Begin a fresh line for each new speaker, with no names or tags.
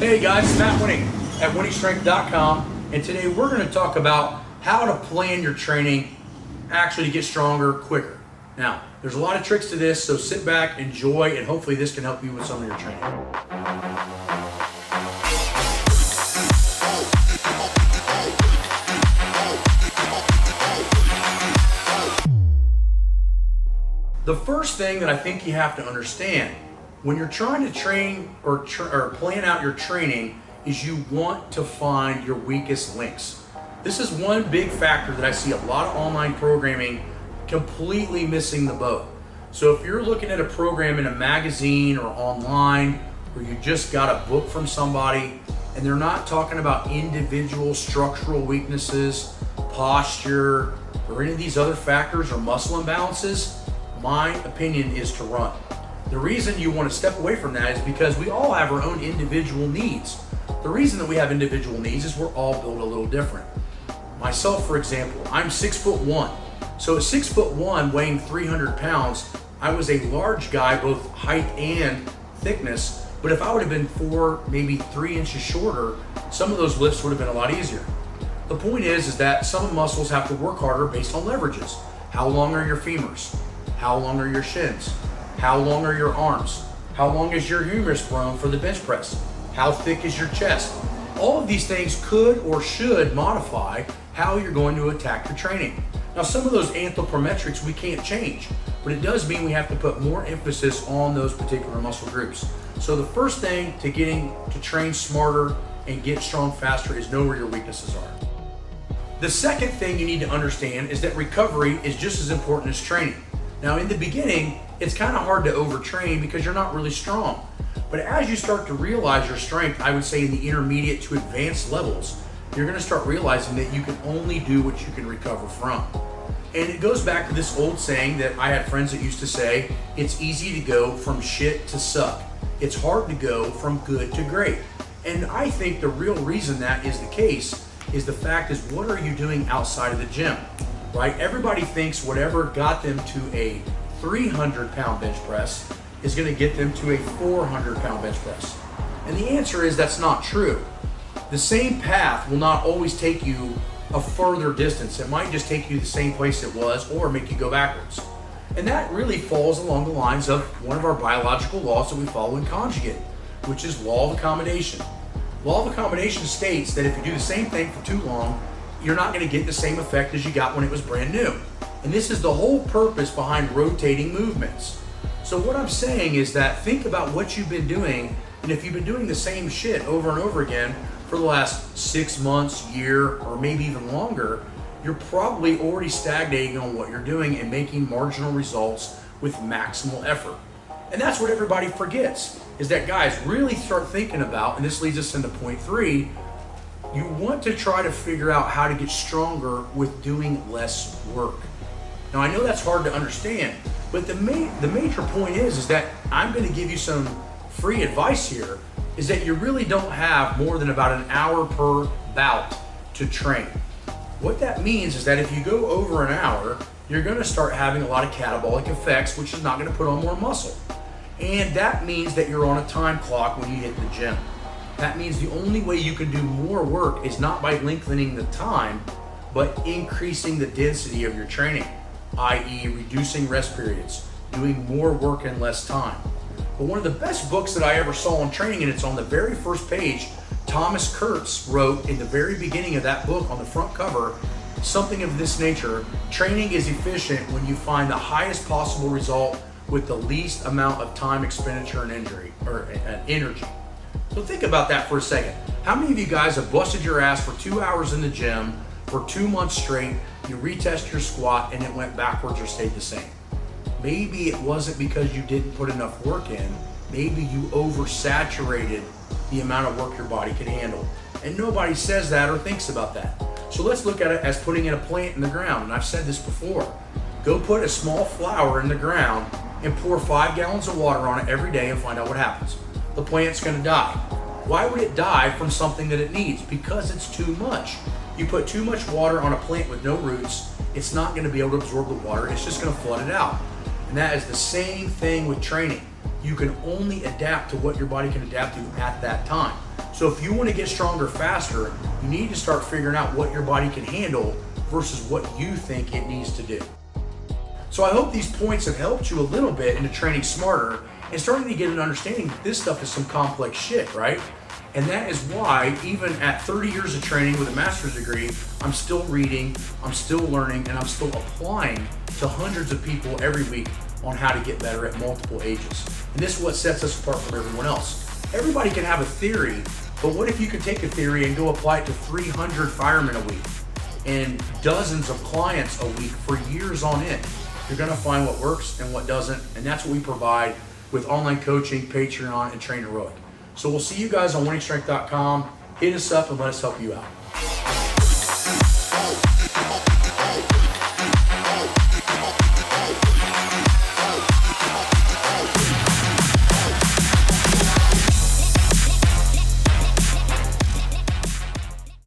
Hey guys, it's Matt Wenning at WenningStrength.com, and today we're going to talk about how to plan your training actually to get stronger quicker. Now, there's a lot of tricks to this, so sit back, enjoy, and hopefully this can help you with some of your training. The first thing that I think you have to understand when you're trying to train or plan out your training is you want to find your weakest links. This is one big factor that I see a lot of online programming completely missing the boat. So if you're looking at a program in a magazine or online, or you just got a book from somebody and they're not talking about individual structural weaknesses, posture, or any of these other factors or muscle imbalances, my opinion is to run. The reason you want to step away from that is because we all have our own individual needs. The reason that we have individual needs is we're all built a little different. Myself, for example, I'm 6'1". So at 6'1", weighing 300 pounds, I was a large guy, both height and thickness. But if I would have been 4, maybe 3 inches shorter, some of those lifts would have been a lot easier. The point is that some muscles have to work harder based on leverages. How long are your femurs? How long are your shins? How long are your arms? How long is your humerus bone for the bench press? How thick is your chest? All of these things could or should modify how you're going to attack your training. Now, some of those anthropometrics we can't change, but it does mean we have to put more emphasis on those particular muscle groups. So the first thing to getting to train smarter and get strong faster is know where your weaknesses are. The second thing you need to understand is that recovery is just as important as training. Now, in the beginning, it's kind of hard to overtrain because you're not really strong. But as you start to realize your strength, I would say in the intermediate to advanced levels, you're going to start realizing that you can only do what you can recover from. And it goes back to this old saying that I had friends that used to say, it's easy to go from shit to suck. It's hard to go from good to great. And I think the real reason that is the case is the fact is, what are you doing outside of the gym, right? Everybody thinks whatever got them to a 300-pound bench press is going to get them to a 400-pound bench press. And the answer is that's not true. The same path will not always take you a further distance. It might just take you the same place it was or make you go backwards. And that really falls along the lines of one of our biological laws that we follow in conjugate, which is law of accommodation. Law of accommodation states that if you do the same thing for too long, you're not going to get the same effect as you got when it was brand new. And this is the whole purpose behind rotating movements. So what I'm saying is that think about what you've been doing, and if you've been doing the same shit over and over again for the last 6 months, year, or maybe even longer, you're probably already stagnating on what you're doing and making marginal results with maximal effort. And that's what everybody forgets, is that guys really start thinking about, and this leads us into point 3, you want to try to figure out how to get stronger with doing less work. Now, I know that's hard to understand, but the major point is that I'm going to give you some free advice here, is that you really don't have more than about an hour per bout to train. What that means is that if you go over an hour, you're going to start having a lot of catabolic effects, which is not going to put on more muscle. And that means that you're on a time clock when you hit the gym. That means the only way you can do more work is not by lengthening the time, but increasing the density of your training, i.e. reducing rest periods, doing more work in less time. But one of the best books that I ever saw on training, and it's on the very first page, Thomas Kurtz wrote in the very beginning of that book on the front cover, something of this nature: training is efficient when you find the highest possible result with the least amount of time, expenditure, and energy. So think about that for a second. How many of you guys have busted your ass for 2 hours in the gym for 2 months straight, you retest your squat and it went backwards or stayed the same? Maybe it wasn't because you didn't put enough work in. Maybe you oversaturated the amount of work your body could handle. And nobody says that or thinks about that. So let's look at it as putting in a plant in the ground. And I've said this before. Go put a small flower in the ground and pour 5 gallons of water on it every day and find out what happens. The plant's gonna die. Why would it die from something that it needs? Because it's too much. You put too much water on a plant with no roots, it's not gonna be able to absorb the water, it's just gonna flood it out. And that is the same thing with training. You can only adapt to what your body can adapt to at that time. So So if you want to get stronger faster, you need to start figuring out what your body can handle versus what you think it needs to do. So I hope these points have helped you a little bit into training smarter and starting to get an understanding that this stuff is some complex shit, right? And that is why, even at 30 years of training with a master's degree, I'm still reading, I'm still learning, and I'm still applying to hundreds of people every week on how to get better at multiple ages. And this is what sets us apart from everyone else. Everybody can have a theory, but what if you could take a theory and go apply it to 300 firemen a week and dozens of clients a week for years on end? You're gonna find what works and what doesn't, and that's what we provide with online coaching, Patreon, and TRAINHEROIC. So we'll see you guys on WenningStrength.com. Hit us up and let us help you out.